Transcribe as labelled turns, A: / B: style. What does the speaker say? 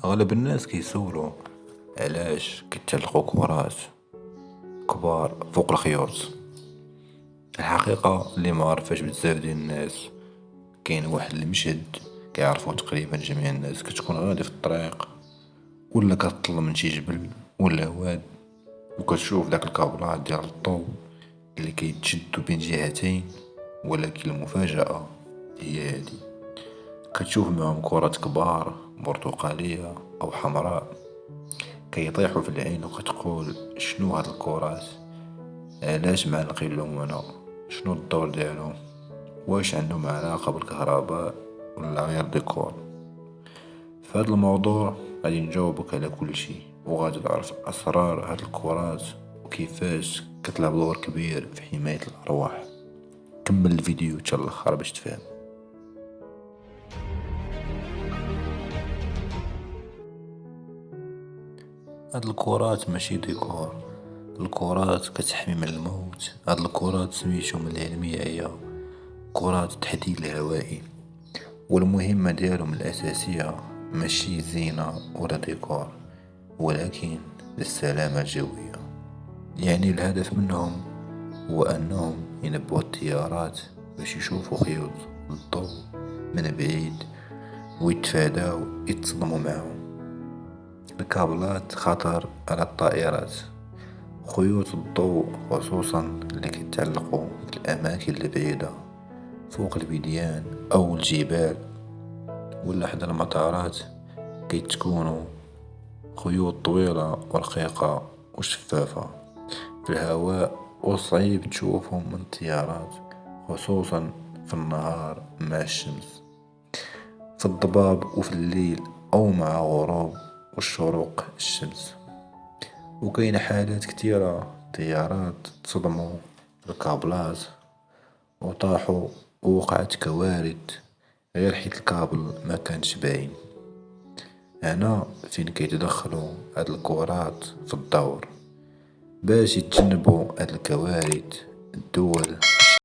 A: اغلب الناس كيسولوا علاش كيتعلقوا كرات كبار فوق الخيوط. الحقيقة اللي ما عرفاش بزاف ديال الناس، كاين واحد المشهد كيعرفوه تقريبا جميع الناس. كتكون غادي في الطريق ولا كتطل من شي جبل ولا واد، وكتشوف داك الكابلات ديال الضو اللي كيتشدو بين جهتين، ولكن المفاجأة هي هادي: كتشوف معاهم كرات كبار برتقالية أو حمراء كيطيحوا في العين، وكتقول شنو هاد الكرات؟ علاش معلقين لهم هنا؟ شنو الدور ديالهم؟ واش عندهم علاقة بالكهرباء ولا غير ديكور؟ في هذا الموضوع غادي نجاوبك على كل شيء، وغادي تعرف أسرار هاد الكرات وكيفاش كتلعب دور كبير في حماية الأرواح. كمل الفيديو حتى الآخر باش تفهم. هاد الكرات ماشي ديكور، الكرات كتحمي من الموت. هاد الكرات سميتهم العلمية هي كرات التحديد الهوائي، والمهمة ديالهم الأساسية ماشي زينة ولا ديكور، ولكن للسلامة الجوية. يعني الهدف منهم هو أنهم ينبهوا الطيارات باش يشوفوا خيوط الضوء من بعيد ويتفاداو يتصدموا معهم. الكابلات خطر على الطائرات، خيوط الضوء خصوصا اللي كيتعلقوا في الأماكن البعيدة فوق الوديان أو الجبال ولا حدا المطارات، كيتكونوا خيوط طويلة ورقيقة وشفافة في الهواء، وصعيب تشوفهم من الطيارات خصوصا في النهار مع الشمس، في الضباب وفي الليل أو مع غروب وشروق الشمس. وكاين حالات كتيرة طيارات تصدموا بالكابلات وطاحوا ووقعت كوارث غير حيت الكابل ما كانش باين. هنا فين كيتدخلوا هاد الكرات في الدور باش يتجنبوا هاد الكوارث. الدول